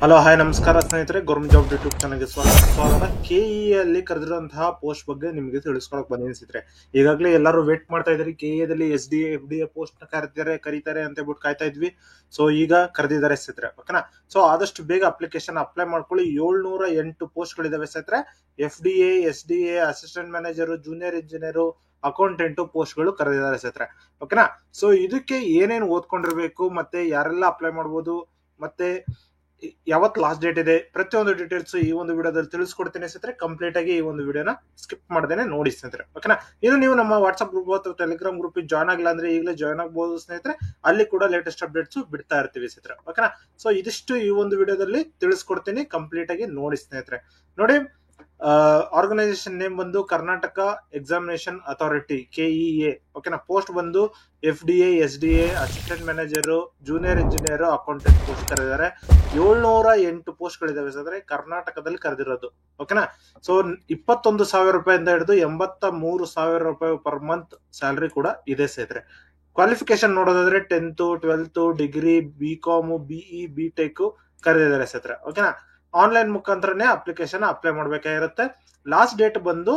Hello hi ನಮಸ್ಕಾರ ಸ್ನೇಹಿತರೆ, government job YouTube ಚಾನಲ್ಗೆ ಸ್ವಾಗತ. ಕೆಇಎ ಪೋಸ್ಟ್ ಬಗ್ಗೆ ನಿಮಗೆ ತಿಳಿಸ್ಕೊಳಕ್ ಬಂದಿದ್ದೀನಿ ಸ್ನೇಹಿತರೆ. ಈಗಾಗಲೇ ಎಲ್ಲರೂ ವೇಟ್ ಮಾಡ್ತಾ ಇದ್ರಿ, ಕೆಇಎದಲ್ಲಿ SDA FDA ಪೋಸ್ಟ್ ಕರೀತಾರೆ ಅಂತ ಹೇಳ್ಬಿಟ್ಟು ಕಾಯ್ತಾ ಇದ್ವಿ. ಸೊ ಈಗ ಕರೆದಿದ್ದಾರೆ ಸ್ನೇಹಿತರೆ, ಓಕೆನಾ. ಸೊ ಆದಷ್ಟು ಬೇಗ ಅಪ್ಲಿಕೇಶನ್ ಅಪ್ಲೈ ಮಾಡ್ಕೊಳ್ಳಿ. 708 ಪೋಸ್ಟ್ ಗಳಿದಾವೆ ಸ್ನೇಹಿತರೆ. FDA, SDA, assistant manager, junior engineer, accountant post ಗಳು ಕರೆದಿದ್ದಾರೆ ಸ್ನೇಹಿತರೆ, ಓಕೆನಾ. ಸೊ ಇದಕ್ಕೆ ಏನೇನು ಓದ್ಕೊಂಡಿರ್ಬೇಕು, ಮತ್ತೆ ಯಾರೆಲ್ಲ ಅಪ್ಲೈ ಮಾಡಬಹುದು, ಮತ್ತೆ ಯಾವತ್ ಲಾಸ್ಟ್ ಡೇಟ್ ಇದೆ, ಪ್ರತಿಯೊಂದು ಡೀಟೇಲ್ಸ್ ಈ ಒಂದು ವಿಡಿಯೋದಲ್ಲಿ ತಿಳಿಸ್ಕೊಡ್ತೀನಿ ಸ್ನೇಹಿತರೆ. ಕಂಪ್ಲೀಟ್ ಆಗಿ ಈ ಒಂದು ವಿಡಿಯೋನ ಸ್ಕಿಪ್ ಮಾಡ್ದೇನೆ ನೋಡಿ ಸ್ನೇಹಿತರೆ, ಓಕೆನಾ. ಇದು ನೀವು ನಮ್ಮ ವಾಟ್ಸ್ಆಪ್ ಗ್ರೂಪ್ ಅಥವಾ ಟೆಲಿಗ್ರಾಮ್ ಗ್ರೂಪ್ ಜಾಯ್ನ್ ಆಗಿಲ್ಲ ಅಂದ್ರೆ ಈಗಲೇ ಜಾಯ್ನ್ ಆಗಬಹುದು ಸ್ನೇಹಿತರೆ. ಅಲ್ಲಿ ಕೂಡ ಲೇಟೆಸ್ಟ್ ಅಪ್ಡೇಟ್ಸ್ ಬಿಡ್ತಾ ಇರ್ತೀವಿ ಸ್ನೇಹಿತರೆ, ಓಕೆನಾ. ಸೊ ಇದಿಷ್ಟು ಈ ಒಂದು ವಿಡಿಯೋದಲ್ಲಿ ತಿಳಿಸ್ಕೊಡ್ತೀನಿ, ಕಂಪ್ಲೀಟ್ ಆಗಿ ನೋಡಿ ಸ್ನೇಹಿತರೆ. ನೋಡಿ, ಆರ್ಗನೈಸೇಷನ್ ನೇಮ್ ಬಂದು ಕರ್ನಾಟಕ ಎಕ್ಸಾಮಿನೇಷನ್ ಅಥಾರಿಟಿ, KEA, ಓಕೆನಾ. ಪೋಸ್ಟ್ ಬಂದು FDA, SDA, assistant manager, junior engineer, accountant post ಕರೆದಿದ್ದಾರೆ. 708 ಪೋಸ್ಟ್ ಗಳಿದಾವೆ ಅಂದ್ರೆ ಕರ್ನಾಟಕದಲ್ಲಿ ಕರೆದಿರೋದು, ಓಕೆನಾ. ಸೊ 21,000 ರೂಪಾಯಿಂದ ಹಿಡಿದು 83,000 ರೂಪಾಯಿ ಪರ್ ಮಂತ್ ಸ್ಯಾಲರಿ ಕೂಡ ಇದೆ ಸ್ನೇಹಿತರೆ. ಕ್ವಾಲಿಫಿಕೇಶನ್ ನೋಡೋದಾದ್ರೆ 10th, 12th, degree, BCom, BE, BTech ಕರೆದಿದ್ದಾರೆ ಸ್ನೇಹಿತರೆ, ಓಕೆನಾ. ಆನ್ಲೈನ್ ಮುಖಾಂತರನೇ ಅಪ್ಲಿಕೇಶನ್ ಅಪ್ಲೈ ಮಾಡ್ಬೇಕಾಗಿರುತ್ತೆ. ಲಾಸ್ಟ್ ಡೇಟ್ ಬಂದು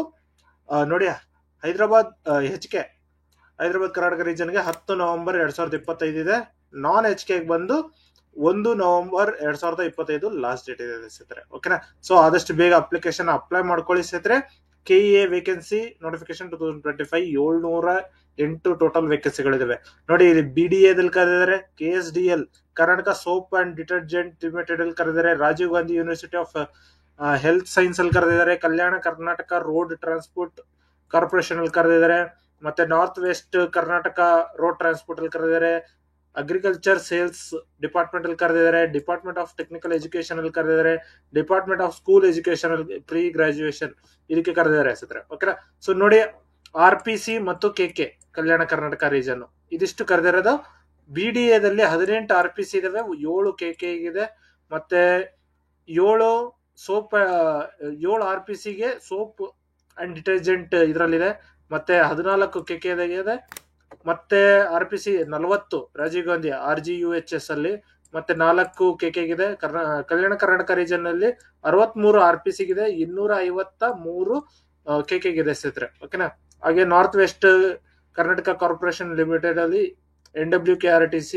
ನೋಡಿ, ಹೈದರಾಬಾದ್ ಹೈದರಾಬಾದ್ ಕರ್ನಾಟಕ ರೀಜನ್ಗೆ 10 ನವೆಂಬರ್ 2025 ಇದೆ. ನಾನ್ HK ಬಂದು 1 ನವೆಂಬರ್ 2025 ಲಾಸ್ಟ್ ಡೇಟ್ ಇದೆ ಸ್ನೇಹಿತರೆ, ಓಕೆನಾ. ಸೊ ಆದಷ್ಟು ಬೇಗ ಅಪ್ಲಿಕೇಶನ್ ಅಪ್ಲೈ ಮಾಡ್ಕೊಳ್ಳಿ ಸ್ನೇಹಿತರೆ. KEA ವೇಕೆನ್ಸಿ ನೋಟಿಫಿಕೇಶನ್ 2025 708 ಟೋಟಲ್ ವೇಕೆನ್ಸಿಗಳಿದಾವೆ. ನೋಡಿ, ಇಲ್ಲಿ BDA ದಲ್ಲಿ ಕರೆದಿದ್ದಾರೆ, KSDL Karnataka soap and detergent limited ಅಲ್ಲಿ ಕರೆದಿದ್ದಾರೆ, Rajiv Gandhi university of health science ಅಲ್ಲಿ ಕರೆದಿದ್ದಾರೆ, Kalyana Karnataka road transport corporation ಅಲ್ಲಿ ಕರೆದಿದ್ದಾರೆ, ಮತ್ತೆ north west Karnataka road transport ಅಲ್ಲಿ ಕರೆದಿದ್ದಾರೆ, ಅಗ್ರಿಕಲ್ಚರ್ ಸೇಲ್ಸ್ ಡಿಪಾರ್ಟ್ಮೆಂಟ್ ಅಲ್ಲಿ ಕರೆದಿದ್ದಾರೆ, ಡಿಪಾರ್ಟ್ಮೆಂಟ್ ಆಫ್ ಟೆಕ್ನಿಕಲ್ ಎಜುಕೇಶನ್ ಅಲ್ಲಿ ಕರೆದಿದ್ದಾರೆ, ಡಿಪಾರ್ಟ್ಮೆಂಟ್ ಆಫ್ ಸ್ಕೂಲ್ ಎಜುಕೇಶನ್ ಅಲ್ಲಿ ಪ್ರೀ ಗ್ರಾಜುಯೇಷನ್ ಇದಕ್ಕೆ ಕರೆದಿದ್ದಾರೆ ಸ್ನೇಹಿತರೆ, ಓಕೆನಾ. ಸೊ ನೋಡಿ, RPC ಮತ್ತು KK ಕಲ್ಯಾಣ ಕರ್ನಾಟಕ ರೀಜನ್ ಇದಿಷ್ಟು ಕರೆದಿರೋದು. BDA ದಲ್ಲಿ 18 RPC ಇದಾವೆ, 7 KK ಇದೆ, ಮತ್ತೆ 7 ಸೋಪ್ 7 RPC ಗೆ ಸೋಪ್ ಅಂಡ್ ಡಿಟರ್ಜೆಂಟ್ ಇದ್ರಲ್ಲಿದೆ, ಮತ್ತೆ 14 KK ಇದೆ, ಮತ್ತೆ RPC 40 ರಾಜೀವ್ ಗಾಂಧಿ RGUHS ಅಲ್ಲಿ, ಮತ್ತೆ 4 KK ಇದೆ. ಕಲ್ಯಾಣ ಕರ್ನಾಟಕ ರೀಜನ್ ಅಲ್ಲಿ 63 RPC ಇದೆ, 253 KK ಇದೆ ಸ್ನೇಹಿತರೆ, ಓಕೆನಾ. ಹಾಗೆ north west Karnataka corporation limited ಅಲ್ಲಿ NWKRTC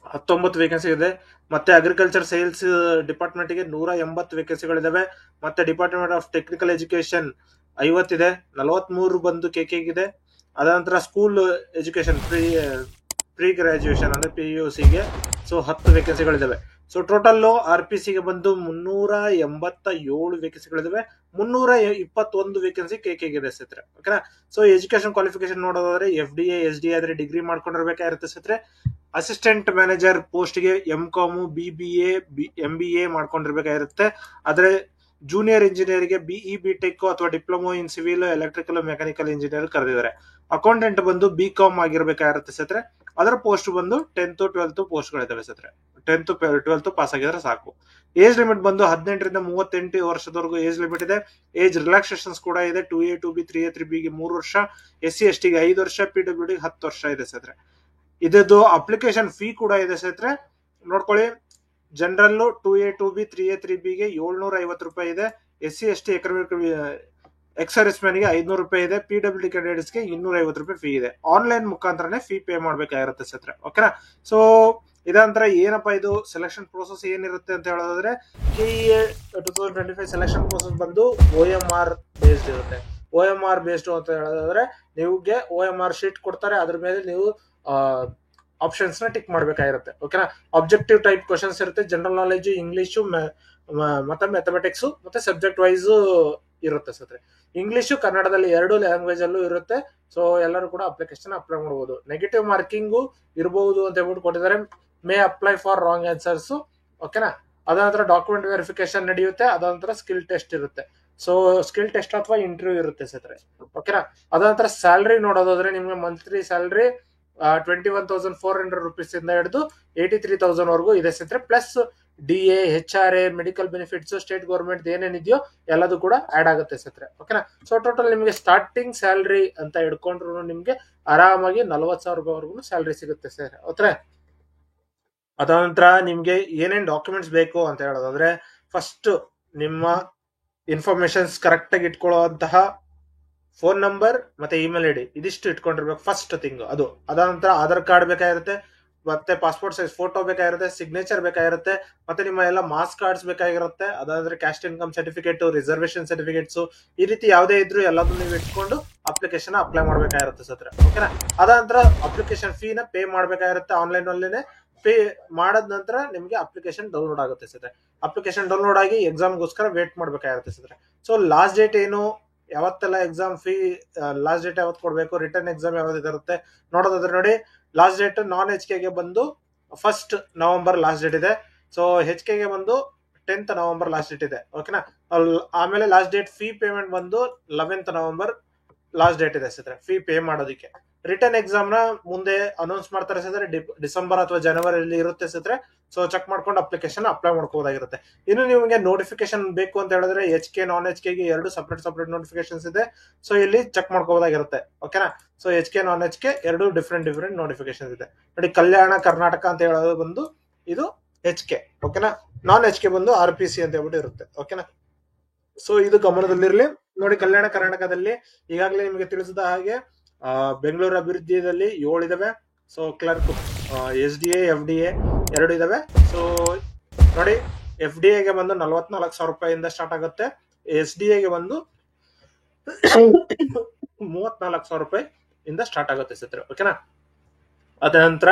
19 ವೇಕೆನ್ಸಿ ಇದೆ, ಮತ್ತೆ ಅಗ್ರಿಕಲ್ಚರ್ ಸೇಲ್ಸ್ ಡಿಪಾರ್ಟ್ಮೆಂಟ್ ಗೆ 180 ವೇಕೆನ್ಸಿಗಳಿದಾವೆ, ಮತ್ತೆ ಡಿಪಾರ್ಟ್ಮೆಂಟ್ ಆಫ್ ಟೆಕ್ನಿಕಲ್ ಎಜುಕೇಶನ್ 50 ಇದೆ, 43 ಬಂದು KK ಇದೆ. ಅದ ನಂತರ ಸ್ಕೂಲ್ ಎಜುಕೇಶನ್ ಪ್ರೀ ಗ್ರಾಜುಯೇಷನ್ ಅಂದ್ರೆ PUC ಗೆ 10 ವೇಕೆನ್ಸಿಗಳಿದಾವೆ. ಸೊ ಟೋಟಲ್ RPC ಗೆ ಬಂದು 387 ವೇಕೆನ್ಸಿಗಳಿದಾವೆ, 321 ವೇಕೆನ್ಸಿ KK ಇದೆ ಸ್ನೇಹಿತರೆ, ಓಕೆನಾ. ಸೊ ಎಜುಕೇಶನ್ ಕ್ವಾಲಿಫಿಕೇಶನ್ ನೋಡೋದಾದ್ರೆ FDA, SDA ಆದ್ರೆ ಡಿಗ್ರಿ ಮಾಡ್ಕೊಂಡಿರ್ಬೇಕಾಗಿರುತ್ತೆ ಸ್ನೇಹಿತರೆ. ಅಸಿಸ್ಟೆಂಟ್ ಮ್ಯಾನೇಜರ್ ಪೋಸ್ಟ್ ಗೆ MCom, BBA, MBA ಮಾಡ್ಕೊಂಡಿರ್ಬೇಕಾಗಿರುತ್ತೆ. ಆದ್ರೆ ಜೂನಿಯರ್ ಇಂಜಿನಿಯರ್ ಗೆ BE, BTech ಅಥವಾ diploma in civil, electrical, mechanical engineer ಕರೆದಿದ್ದಾರೆ. ಅಕೌಂಟೆಂಟ್ ಬಂದು BCom ಆಗಿರ್ಬೇಕಾಗಿರುತ್ತೆ ಸ್ನೇಹಿತರೆ. ಅದರ ಪೋಸ್ಟ್ ಬಂದು 10th, 12th ಪೋಸ್ಟ್ ಗಳಿದಾವೆ ಸ್ನೇಹಿತರೆ. 10th, 12th ಪಾಸ್ ಆಗಿದ್ರೆ ಸಾಕು. ಏಜ್ ಲಿಮಿಟ್ ಬಂದು 18 ರಿಂದ 38 ವರ್ಷದವರೆಗೂ ಏಜ್ ಲಿಮಿಟ್ ಇದೆ. ಏಜ್ ರಿಲ್ಯಾಕ್ಸೇಷನ್ಸ್ ಕೂಡ ಇದೆ. 2A, 2B, 3A, 3B ಗೆ 3 ವರ್ಷ, SC, ST ಗೆ 5 ವರ್ಷ, PWD ಗೆ 10 ವರ್ಷ ಇದೆ ಸ್ನೇಹಿತರೆ. ಇದದ್ದು ಅಪ್ಲಿಕೇಶನ್ ಫೀ ಕೂಡ ಇದೆ ಸ್ನೇಹಿತರೆ, ನೋಡ್ಕೊಳ್ಳಿ. General 2A, 2B, 3A, 3B ಗೆ 750 ರೂಪಾಯಿ ಇದೆ. SC, ST ex service man ಗೆ 500 ರೂಪಾಯಿ ಇದೆ. PWD ಕ್ಯಾಂಡಿಡೇಟ್ಸ್ ಗೆ 250 ರೂಪಾಯಿ ಫೀ ಇದೆ. ಆನ್ಲೈನ್ ಮುಖಾಂತರನೇ ಫೀ ಪೇ ಮಾಡ್ಬೇಕಾಗಿರುತ್ತೆ ಸ್ನೇಹಿತರೆ, ಓಕೆನಾ. ಸೊ ಇದಂತರ ಏನಪ್ಪಾ ಇದು ಸೆಲೆಕ್ಷನ್ ಪ್ರೋಸೆಸ್ ಏನಿರುತ್ತೆ ಅಂತ ಹೇಳೋದಾದ್ರೆ, KEA 2025 ಸೆಲೆಕ್ಷನ್ ಪ್ರೋಸೆಸ್ ಬಂದು OMR ಬೇಸ್ಡ್ ಇರುತ್ತೆ. OMR ಬೇಸ್ಡ್ ಅಂತ ಹೇಳೋದಾದ್ರೆ, ನಿಮಗೆ OMR ಶೀಟ್ ಕೊಡ್ತಾರೆ, ಅದ್ರ ಮೇಲೆ ನೀವು ಆಪ್ಷನ್ಸ್ ನ ಟಿಕ್ ಮಾಡ್ಬೇಕಾಗಿರುತ್ತೆ, ಓಕೆನಾ. ಆಬ್ಜೆಕ್ಟಿವ್ ಟೈಪ್ ಕ್ವಶನ್ಸ್ ಇರುತ್ತೆ, ಜನರಲ್ ನಾಲೆಜ್, ಇಂಗ್ಲಿಷು, ಮತ್ತೆ ಮ್ಯಾಥಮೆಟಿಕ್ಸ್, ಮತ್ತೆ ಸಬ್ಜೆಕ್ಟ್ ವೈಸ್ ಇರುತ್ತೆ ಸ್ನೇಹಿತರೆ. ಇಂಗ್ಲಿಷು ಕನ್ನಡದಲ್ಲಿ 2 ಲ್ಯಾಂಗ್ವೇಜ್ ಅಲ್ಲೂ ಇರುತ್ತೆ. ಸೊ ಎಲ್ಲರೂ ಕೂಡ ಅಪ್ಲಿಕೇಶನ್ ಅಪ್ಲೈ ಮಾಡಬಹುದು. ನೆಗೆಟಿವ್ ಮಾರ್ಕಿಂಗು ಇರಬಹುದು ಅಂತ ಹೇಳ್ಬಿಟ್ಟು ಕೊಟ್ಟಿದ್ದಾರೆ. May apply for wrong answers, ಓಕೆನಾ. ಅದ ನಂತರ ಡಾಕ್ಯುಮೆಂಟ್ ವೆರಿಫಿಕೇಶನ್ ನಡೆಯುತ್ತೆ. ಅದ ನಂತರ ಸ್ಕಿಲ್ ಟೆಸ್ಟ್ ಇರುತ್ತೆ. ಸೊ ಸ್ಕಿಲ್ ಟೆಸ್ಟ್ ಅಥವಾ ಇಂಟರ್ವ್ಯೂ ಇರುತ್ತೆ ಸ್ನೇಹಿತರೆ, ಓಕೆನಾ. ಅದ ನಂತರ ಸ್ಯಾಲರಿ ನೋಡೋದಾದ್ರೆ, ನಿಮ್ಗೆ ಮಂತ್ಲಿ ಸ್ಯಾಲರಿ 21,400 ರೂಪೀಸ್ ಇಂದ ಹಿಡಿದು 83,000 ವರೆಗೂ ಇದೆ ಸ್ನೇಹಿತರೆ. Plus DA, HRA, medical benefits, state government ಏನೇನಿದೆಯೋ ಎಲ್ಲದು ಕೂಡ ಆಡ್ ಆಗುತ್ತೆ ಸ್ನೇಹಿತರೆ, ಓಕೆನಾ. ಸೊ ಟೋಟಲ್ ನಿಮಗೆ ಸ್ಟಾರ್ಟಿಂಗ್ ಸ್ಯಾಲರಿ ಅಂತ ಹಿಡ್ಕೊಂಡ್ರು ನಿಮ್ಗೆ ಆರಾಮಾಗಿ 40,000 ರೂಪಾಯಿವರೆಗೂ ಸ್ಯಾಲರಿ ಸಿಗುತ್ತೆ ಸ್ನೇಹಿತರೆ, ಓಕೆ. ಅದ ನಂತರ ನಿಮ್ಗೆ ಏನೇನ್ ಡಾಕ್ಯುಮೆಂಟ್ಸ್ ಬೇಕು ಅಂತ ಹೇಳೋದಾದ್ರೆ, ಫಸ್ಟ್ ನಿಮ್ಮ ಇನ್ಫಾರ್ಮೇಶನ್ಸ್ ಕರೆಕ್ಟ್ ಆಗಿ ಇಟ್ಕೊಳ್ಳುವಂತಹ ಫೋನ್ ನಂಬರ್ ಮತ್ತೆ ಇಮೇಲ್ ಐಡಿ ಇದಿಷ್ಟು ಇಟ್ಕೊಂಡಿರ್ಬೇಕು ಫಸ್ಟ್ ಥಿಂಗ್. ಅದಾನಂತರ ಆಧಾರ್ ಕಾರ್ಡ್ ಬೇಕಾಗಿರುತ್ತೆ, ಮತ್ತೆ ಪಾಸ್ಪೋರ್ಟ್ ಸೈಜ್ ಫೋಟೋ ಬೇಕಾಗಿರುತ್ತೆ, ಸಿಗ್ನೇಚರ್ ಬೇಕಾಗಿರುತ್ತೆ, ಮತ್ತೆ ನಿಮ್ಮ ಎಲ್ಲ ಮಾರ್ಕ್ಸ್ ಕಾರ್ಡ್ಸ್ ಬೇಕಾಗಿರುತ್ತೆ. ಅದಾದ್ರೆ caste income certificate, reservation certificates, ಈ ರೀತಿ ಯಾವುದೇ ಇದ್ರು ಎಲ್ಲದನ್ನು ನೀವು ಇಟ್ಕೊಂಡು ಅಪ್ಲಿಕೇಶನ್ ಅಪ್ಲೈ ಮಾಡ್ಬೇಕಾಗಿರುತ್ತೆ ಸತ್ರ. ಓಕೆನಾ. ಅದಾನಂತರ ಅಪ್ಲಿಕೇಶನ್ ಫೀನ ಪೇ ಮಾಡ್ಬೇಕಾಗಿರುತ್ತೆ ಆನ್ಲೈನ್ ಅಲ್ಲೇನೆ. ಪೇ ಮಾಡದ ನಂತರ ನಿಮ್ಗೆ ಅಪ್ಲಿಕೇಶನ್ ಡೌನ್ಲೋಡ್ ಆಗುತ್ತೆ ಸತ್ರ. ಅಪ್ಲಿಕೇಶನ್ ಡೌನ್ಲೋಡ್ ಆಗಿ ಎಕ್ಸಾಮ್ಗೋಸ್ಕರ ವೇಟ್ ಮಾಡ್ಬೇಕಾಗಿರುತ್ತೆ ಸತ್ರ. ಸೊ ಲಾಸ್ಟ್ ಡೇಟ್ ಏನು, ಯಾವತ್ತೆಲ್ಲ ಎಕ್ಸಾಮ್ ಫೀ ಲಾಸ್ಟ್ ಡೇಟ್ ಯಾವತ್ತು ಕೊಡಬೇಕು, ರಿಟರ್ನ್ ಎಕ್ಸಾಮ್ ಯಾವ್ದು ಇರುತ್ತೆ ನೋಡೋದಾದ್ರೆ ನೋಡಿ, ಲಾಸ್ಟ್ ಡೇಟ್ ನಾನ್ ಎಚ್ ಕೆಗೆ ಬಂದು 1 ನವೆಂಬರ್ ಲಾಸ್ಟ್ ಡೇಟ್ ಇದೆ. ಸೊ ಎಚ್ ಕೆಗೆ ಬಂದು 10th ನವೆಂಬರ್ ಲಾಸ್ಟ್ ಡೇಟ್ ಇದೆ. ಓಕೆನಾ. ಆಮೇಲೆ ಲಾಸ್ಟ್ ಡೇಟ್ ಫೀ ಪೇಮೆಂಟ್ ಬಂದು 11th ನವೆಂಬರ್ ಲಾಸ್ಟ್ ಡೇಟ್ ಇದೆ ಸಿದ್ರೆ ಫೀ ಪೇ ಮಾಡೋದಕ್ಕೆ. ರಿಟರ್ನ್ ಎಕ್ಸಾಮ್ ನ ಮುಂದೆ ಅನೌನ್ಸ್ ಮಾಡ್ತಾರೆ ಸಿದ್ರೆ, ಡಿಸೆಂಬರ್ ಅಥವಾ ಜನವರಿಯಲ್ಲಿ ಇರುತ್ತೆ ಸಿದ್ರೆ. ಸೊ ಚೆಕ್ ಮಾಡ್ಕೊಂಡು ಅಪ್ಲಿಕೇಶನ್ ಅಪ್ಲೈ ಮಾಡ್ಕೋದಾಗಿರುತ್ತೆ. ಇನ್ನು ನಿಮಗೆ ನೋಟಿಫಿಕೇಶನ್ ಬೇಕು ಅಂತ ಹೇಳಿದ್ರೆ ಎಚ್ ಕೆ ನಾನ್ ಎಚ್ ಕೆಗೆ 2 ಸಪರೇಟ್ ನೋಟಿಫಿಕೇಶನ್ಸ್ ಇದೆ. ಸೊ ಇಲ್ಲಿ ಚೆಕ್ ಮಾಡ್ಕೋದಾಗಿರುತ್ತೆ. ಓಕೆನಾ. ಸೊ ಎಚ್ ಕೆ ನಾನ್ ಎಚ್ ಕೆ 2 ಡಿಫ್ರೆಂಟ್ ನೋಟಿಫಿಕೇಶನ್ ಇದೆ ನೋಡಿ. ಕಲ್ಯಾಣ ಕರ್ನಾಟಕ ಅಂತ ಹೇಳೋದು ಬಂದು ಇದು ಎಚ್ ಕೆ. ಓಕೆನಾ. ನಾನ್ ಎಚ್ ಕೆ ಬಂದು RPC ಅಂತ ಹೇಳ್ಬಿಟ್ಟು ಇರುತ್ತೆ. ಓಕೆನಾ. ಸೊ ಇದು ಗಮನದಲ್ಲಿರಲಿ ನೋಡಿ. ಕಲ್ಯಾಣ ಕರ್ನಾಟಕದಲ್ಲಿ ಈಗಾಗಲೇ ನಿಮಗೆ ತಿಳಿಸಿದ ಹಾಗೆ ಬೆಂಗಳೂರು ಅಭಿವೃದ್ಧಿಯಲ್ಲಿ 7 ಇದಾವೆ. ಸೊ ಕ್ಲರ್ಕ್, SDA FDA 2 ಇದಾವೆ. ಸೊ ನೋಡಿ, FDA ಗೆ ಬಂದು 44,000 ರೂಪಾಯಿಂದ ಸ್ಟಾರ್ಟ್ ಆಗುತ್ತೆ. SDA ಗೆ ಬಂದು 34,000 ರೂಪಾಯಿ ಇಂದ ಸ್ಟಾರ್ಟ್ ಆಗುತ್ತೆ ಸತ್ರ. ಓಕೆನಾ. ಅದ ನಂತರ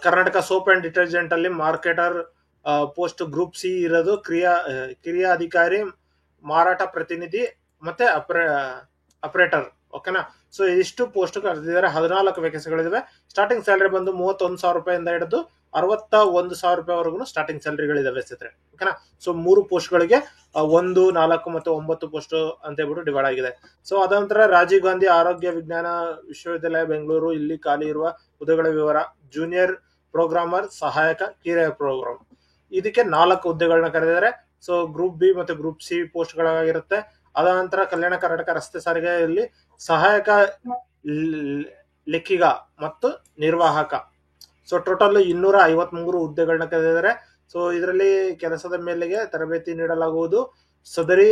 ಕರ್ನಾಟಕ ಸೋಪ್ ಅಂಡ್ ಡಿಟರ್ಜೆಂಟ್ ಅಲ್ಲಿ ಮಾರ್ಕೆಟರ್ ಪೋಸ್ಟ್ ಗ್ರೂಪ್ ಸಿ ಇರೋದು, ಕಿರಿಯ ಅಧಿಕಾರಿ, ಮಾರಾಟ ಪ್ರತಿನಿಧಿ ಮತ್ತೆ ಅಪರೇಟರ್. ಓಕೆನಾ. ಸೊ ಇಷ್ಟು ಪೋಸ್ಟ್ ಕರೆದಿದ್ದಾರೆ. 14 ವೇಕೆನ್ಸಿಗಳಿವೆ. ಸ್ಟಾರ್ಟಿಂಗ್ ಸ್ಯಾಲರಿ ಬಂದು 31,000 ರೂಪಾಯಿಂದ ಹಿಡಿದು 61,000 ರೂಪಾಯಿವರೆಗೂ ಸ್ಟಾರ್ಟಿಂಗ್ ಸ್ಯಾಲರಿಗಳಿದಾವೆ ಸಿದ್ರೆ. ಓಕೆನಾ. ಸೊ 3 ಪೋಸ್ಟ್ ಗಳಿಗೆ 1, 4 ಮತ್ತು 9 ಪೋಸ್ಟ್ ಅಂತ ಹೇಳ್ಬಿಟ್ಟು ಡಿವೈಡ್ ಆಗಿದೆ. ಸೊ ಅದ ನಂತರ ರಾಜೀವ್ ಗಾಂಧಿ ಆರೋಗ್ಯ ವಿಜ್ಞಾನ ವಿಶ್ವವಿದ್ಯಾಲಯ ಬೆಂಗಳೂರು, ಇಲ್ಲಿ ಖಾಲಿ ಇರುವ ಹುದ್ದೆಗಳ ವಿವರ: ಜೂನಿಯರ್ ಪ್ರೋಗ್ರಾಮರ್, ಸಹಾಯಕ, ಕಿರಿಯ ಪ್ರೋಗ್ರಾಮ್. ಇದಕ್ಕೆ 4 ಹುದ್ದೆಗಳನ್ನ ಕರೆದಿದ್ದಾರೆ. ಸೊ ಗ್ರೂಪ್ ಬಿ ಮತ್ತು ಗ್ರೂಪ್ ಸಿ ಪೋಸ್ಟ್ ಗಳಾಗಿರುತ್ತೆ. ಅದ ನಂತರ ಕಲ್ಯಾಣ ಕರ್ನಾಟಕ ರಸ್ತೆ ಸಾರಿಗೆಯಲ್ಲಿ ಸಹಾಯಕ ಲೆಕ್ಕಿಗ ಮತ್ತು ನಿರ್ವಾಹಕ. ಸೊ ಟೋಟಲ್ 253 ಹುದ್ದೆಗಳನ್ನ ಕರೆದಿದ್ದಾರೆ. ಸೊ ಇದರಲ್ಲಿ ಕೆಲಸದ ಮೇಲೆಗೆ ತರಬೇತಿ ನೀಡಲಾಗುವುದು. ಸದರಿ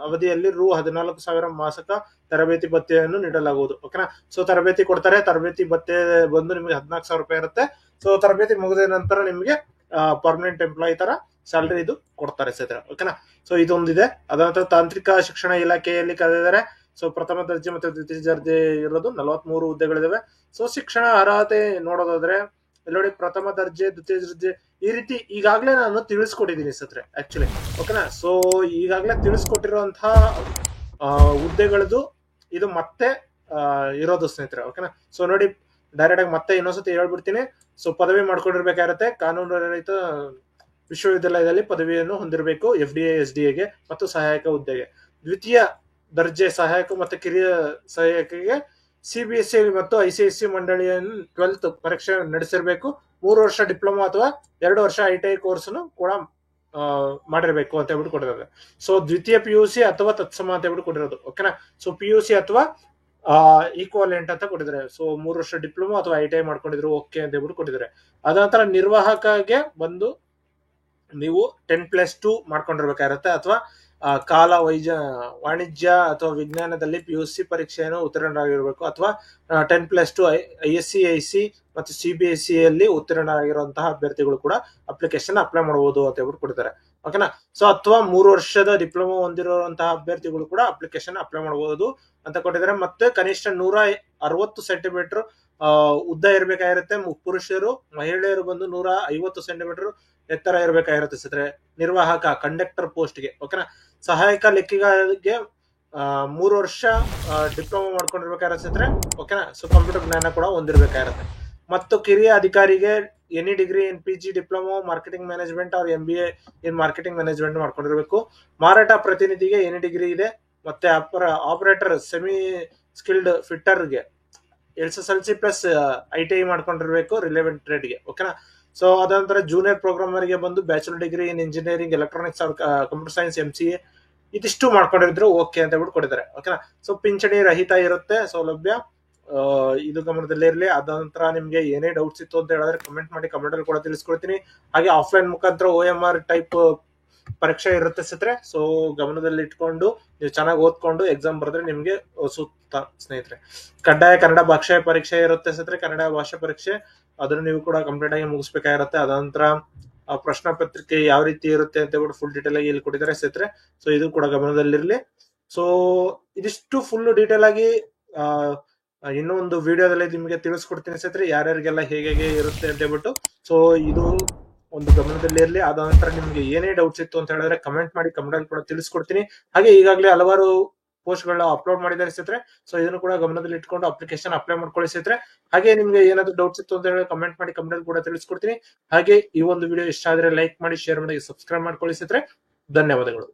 ಅವಧಿಯಲ್ಲಿ ರು 14,000 ಮಾಸಿಕ ತರಬೇತಿ ಭತ್ಯೆಯನ್ನು ನೀಡಲಾಗುವುದು. ಓಕೆನಾ. ಸೊ ತರಬೇತಿ ಕೊಡ್ತಾರೆ. ತರಬೇತಿ ಭತ್ಯೆ ಬಂದು ನಿಮಗೆ 14,000 ರೂಪಾಯಿ ಇರುತ್ತೆ. ಸೊ ತರಬೇತಿ ಮುಗಿದ ನಂತರ ನಿಮಗೆ ಪರ್ಮನೆಂಟ್ ಎಂಪ್ಲಾಯಿ ತರ ಸ್ಯಾಲರಿ ಇದು ಕೊಡ್ತಾರೆ ಸರ್. ಓಕೆನಾ. ಸೊ ಇದೊಂದಿದೆ. ಅದ ನಂತರ ತಾಂತ್ರಿಕ ಶಿಕ್ಷಣ ಇಲಾಖೆಯಲ್ಲಿ ಕರೆದಿದ್ದಾರೆ. ಸೊ ಪ್ರಥಮ ದರ್ಜೆ ಮತ್ತು ದ್ವಿತೀಯ ದರ್ಜೆ ಇರೋದು 43 ಹುದ್ದೆಗಳಿದಾವೆ. ಸೊ ಶಿಕ್ಷಣ ಅರ್ಹತೆ ನೋಡೋದಾದ್ರೆ ನೋಡಿ, ಪ್ರಥಮ ದರ್ಜೆ, ದ್ವಿತೀಯ ದರ್ಜೆ ಈ ರೀತಿ ಈಗಾಗಲೇ ನಾನು ತಿಳಿಸ್ಕೊಟ್ಟಿದ್ದೀನಿ ಸತ್ರೆ ಆಕ್ಚುಲಿ. ಓಕೆನಾ. ಸೊ ಈಗಾಗಲೇ ತಿಳಿಸ್ಕೊಟ್ಟಿರುವಂತಹ ಹುದ್ದೆಗಳದು ಇದು ಮತ್ತೆ ಇರೋದು ಸ್ನೇಹಿತರೆ. ಓಕೆನಾ. ಸೊ ನೋಡಿ, ಡೈರೆಕ್ಟ್ ಆಗಿ ಮತ್ತೆ ಇನ್ನೊಂದ್ಸತಿ ಹೇಳ್ಬಿಡ್ತೀನಿ. ಸೊ ಪದವಿ ಮಾಡ್ಕೊಂಡಿರ್ಬೇಕಾಗಿರುತ್ತೆ. ಕಾನೂನು ರಹಿತ ವಿಶ್ವವಿದ್ಯಾಲಯದಲ್ಲಿ ಪದವಿಯನ್ನು ಹೊಂದಿರಬೇಕು FDA SDA ಗೆ ಮತ್ತು ಸಹಾಯಕ ಹುದ್ದೆಗೆ. ದ್ವಿತೀಯ ದರ್ಜೆ ಸಹಾಯಕ ಮತ್ತು ಕಿರಿಯ ಸಹಾಯಕಿಗೆ CBSE ಮತ್ತು ICSE ಮಂಡಳಿಯನ್ನು 12th ಪರೀಕ್ಷೆ ನಡೆಸಿರ್ಬೇಕು. 3 ವರ್ಷ ಡಿಪ್ಲೊಮಾ ಅಥವಾ 2 ವರ್ಷ ITI ಕೋರ್ಸ್ ಕೂಡ ಮಾಡಿರ್ಬೇಕು ಅಂತ ಹೇಳ್ಬಿಟ್ಟು ಕೊಟ್ಟಿರೋದು. ಸೊ ದ್ವಿತೀಯ PUC ಅಥವಾ ತತ್ಸಮ ಅಂತ ಹೇಳ್ಬಿಟ್ಟು ಕೊಟ್ಟಿರೋದು. ಓಕೆನಾ. ಸೊ PUC ಅಥವಾ ಈಕ್ವಾಲೆಂಟ್ ಅಂತ ಕೊಟ್ಟಿದ್ದಾರೆ. ಸೊ 3 ವರ್ಷ ಡಿಪ್ಲೊಮಾ ಅಥವಾ ITI ಮಾಡ್ಕೊಂಡಿದ್ರು ಓಕೆ ಅಂತ ಹೇಳ್ಬಿಟ್ಟು ಕೊಟ್ಟಿದ್ದಾರೆ. ಅದ ನಂತರ ನಿರ್ವಾಹಕಗೆ ಬಂದು ನೀವು 10+2 ಮಾಡ್ಕೊಂಡಿರ್ಬೇಕಾಗಿರುತ್ತೆ, ಅಥವಾ ವಾಣಿಜ್ಯ ಅಥವಾ ವಿಜ್ಞಾನದಲ್ಲಿ PUC ಪರೀಕ್ಷೆಯನ್ನು ಉತ್ತೀರ್ಣರಾಗಿರ್ಬೇಕು, ಅಥವಾ 10+2 ISC IC ಮತ್ತು CBSE ಯಲ್ಲಿ ಉತ್ತೀರ್ಣರಾಗಿರುವಂತಹ ಅಭ್ಯರ್ಥಿಗಳು ಕೂಡ ಅಪ್ಲಿಕೇಶನ್ ಅಪ್ಲೈ ಮಾಡಬಹುದು ಅಂತ ಹೇಳ್ಬಿಟ್ಟು ಕೊಡ್ತಾರೆ. ಓಕೆನಾ. ಸೊ ಅಥವಾ 3 ವರ್ಷದ ಡಿಪ್ಲೊಮಾ ಹೊಂದಿರುವಂತಹ ಅಭ್ಯರ್ಥಿಗಳು ಕೂಡ ಅಪ್ಲಿಕೇಶನ್ ಅಪ್ಲೈ ಮಾಡಬಹುದು ಅಂತ ಕೊಟ್ಟಿದ್ದಾರೆ. ಮತ್ತೆ ಕನಿಷ್ಠ 160 ಸೆಂಟಿಮೀಟರ್ ಉದ್ದ ಇರಬೇಕಾಗಿರುತ್ತೆ ಪುರುಷರು. ಮಹಿಳೆಯರು ಬಂದು 150 ಸೆಂಟಿಮೀಟರ್ ಎತ್ತರ ಇರಬೇಕಾಗಿರುತ್ತೆ ಸಿದ್ರೆ. ನಿರ್ವಾಹಕ ಕಂಡಕ್ಟರ್ ಪೋಸ್ಟ್ಗೆ. ಓಕೆನಾ. ಸಹಾಯಕ ಲೆಕ್ಕಿಗರಿಗೆ 3 ವರ್ಷ ಡಿಪ್ಲೊಮಾ ಮಾಡ್ಕೊಂಡಿರ್ಬೇಕಾಗಿರುತ್ತೆ ಸಿದ್ರೆ. ಓಕೆನಾ. ಸೊ ಕಂಪ್ಯೂಟರ್ ಜ್ಞಾನ ಕೂಡ ಹೊಂದಿರಬೇಕಾಗಿರುತ್ತೆ. ಮತ್ತು ಕಿರಿಯ ಅಧಿಕಾರಿಗೆ any degree in PG diploma marketing management ಅವ್ರ MBA ಇನ್ ಮಾರ್ಕೆಟಿಂಗ್ ಮ್ಯಾನೇಜ್ಮೆಂಟ್ ಮಾಡ್ಕೊಂಡಿರ್ಬೇಕು. ಮಾರಾಟ ಪ್ರತಿನಿಧಿಗೆ ಎನಿ ಡಿಗ್ರಿ ಇದೆ. ಮತ್ತೆ ಆಪರೇಟರ್ ಸೆಮಿ ಸ್ಕಿಲ್ಡ್ ಫಿಟ್ಟರ್ಗೆ SSLC ಪ್ಲಸ್ ITI ಮಾಡ್ಕೊಂಡಿರ್ಬೇಕು ರಿಲೆವೆಂಟ್ ಟ್ರೇಡ್ಗೆ. ಓಕೆನಾ. ಸೊ ಅದ ನಂತರ ಜೂನಿಯರ್ ಪ್ರೋಗ್ರಾಮರ್ಗೆ ಬಂದು bachelor degree in engineering electronics ಅವ್ರ ಕಂಪ್ಯೂಟರ್ ಸೈನ್ಸ್ MCA ಇದಿಷ್ಟು ಮಾಡ್ಕೊಂಡಿದ್ರು ಓಕೆ ಅಂತ ಹೇಳ್ಬಿಟ್ಟು ಕೊಟ್ಟಿದ್ದಾರೆ. ಓಕೆನಾ. ಸೊ ಪಿಂಚಣಿ ರಹಿತ ಇರುತ್ತೆ ಸೌಲಭ್ಯ. ಇದು ಗಮನದಲ್ಲೇ ಇರಲಿ. ಅದ ನಂತರ ನಿಮ್ಗೆ ಏನೇ ಡೌಟ್ಸ್ ಇತ್ತು ಅಂತ ಹೇಳಿದ್ರೆ ಕಮೆಂಟ್ ಮಾಡಿ, ಕಮೆಂಟ್ ಅಲ್ಲಿ ಕೂಡ ತಿಳಿಸ್ಕೊಡ್ತೀನಿ. ಹಾಗೆ ಆಫ್ಲೈನ್ ಮುಖಾಂತರ OMR ಟೈಪ್ ಪರೀಕ್ಷೆ ಇರುತ್ತೆ ಸ್ನೇಹಿತರೆ. ಸೊ ಗಮನದಲ್ಲಿ ಇಟ್ಕೊಂಡು ನೀವು ಚೆನ್ನಾಗಿ ಓದ್ಕೊಂಡು ಎಕ್ಸಾಮ್ ಬರೆದ್ರೆ ನಿಮ್ಗೆ ಸೂಕ್ತ ಸ್ನೇಹಿತರೆ. ಕಡ್ಡಾಯ ಕನ್ನಡ ಭಾಷೆ ಪರೀಕ್ಷೆ ಇರುತ್ತೆ ಸ್ನೇಹಿತರೆ. ಕನ್ನಡ ಭಾಷೆ ಪರೀಕ್ಷೆ ಅದನ್ನು ನೀವು ಕೂಡ ಕಂಪ್ಲೀಟ್ ಆಗಿ ಮುಗಿಸ್ಬೇಕಾಗಿರುತ್ತೆ. ಅದಂತರ ಪ್ರಶ್ನೆ ಪತ್ರಿಕೆ ಯಾವ ರೀತಿ ಇರುತ್ತೆ ಅಂತ ಹೇಳ್ಬಿಟ್ಟು ಫುಲ್ ಡೀಟೇಲ್ ಆಗಿ ಇಲ್ಲಿ ಕೊಟ್ಟಿದ್ದಾರೆ ಸ್ನೇಹಿತರೆ. ಸೊ ಇದು ಕೂಡ ಗಮನದಲ್ಲಿರ್ಲಿ. ಸೊ ಇದಿಷ್ಟು ಫುಲ್ ಡೀಟೇಲ್ ಆಗಿ ಇನ್ನೂ ಒಂದು ವಿಡಿಯೋದಲ್ಲಿ ನಿಮಗೆ ತಿಳಿಸ್ಕೊಡ್ತೀನಿ ಸ್ನೇಹಿತರೆ, ಯಾರ್ಯಾರಿಗೆಲ್ಲ ಹೇಗೆ ಇರುತ್ತೆ ಅಂತ ಹೇಳ್ಬಿಟ್ಟು. ಸೊ ಇದು ಒಂದು ಗಮನದಲ್ಲಿ ಇರಲಿ. ಅದ ನಂತರ ನಿಮ್ಗೆ ಏನೇ ಡೌಟ್ಸ್ ಇತ್ತು ಅಂತ ಹೇಳಿದ್ರೆ ಕಮೆಂಟ್ ಮಾಡಿ, ಕಮೆಂಟ್ ಅಲ್ಲಿ ಕೂಡ ತಿಳಿಸ್ಕೊಡ್ತೀನಿ. ಹಾಗೆ ಈಗಾಗಲೇ ಹಲವಾರು ಪೋಸ್ಟ್ ಗಳನ್ನ ಅಪ್ಲೋಡ್ ಮಾಡಿದ್ದಾರೆ ಸ್ನೇಹಿತರೆ. ಸೊ ಇದನ್ನು ಕೂಡ ಗಮನದಲ್ಲಿ ಇಟ್ಕೊಂಡು ಅಪ್ಲಿಕೇಶನ್ ಅಪ್ಲೈ ಮಾಡ್ಕೊಳ್ಳಿ ಸ್ನೇಹಿತರೆ. ಹಾಗೆ ನಿಮ್ಗೆ ಏನಾದ್ರು ಡೌಟ್ಸ್ ಇತ್ತು ಅಂತ ಹೇಳಿದ್ರೆ ಕಮೆಂಟ್ ಮಾಡಿ, ಕಮೆಂಟ್ ಅಲ್ಲಿ ಕೂಡ ತಿಳಿಸ್ಕೊಡ್ತೀನಿ. ಹಾಗೆ ಈ ಒಂದು ವಿಡಿಯೋ ಇಷ್ಟ ಆದ್ರೆ ಲೈಕ್ ಮಾಡಿ, ಶೇರ್ ಮಾಡಿ, ಸಬ್ಸ್ಕ್ರೈಬ್ ಮಾಡ್ಕೊಳ್ಳಿ ಸ್ನೇಹಿತರೆ. ಧನ್ಯವಾದಗಳು.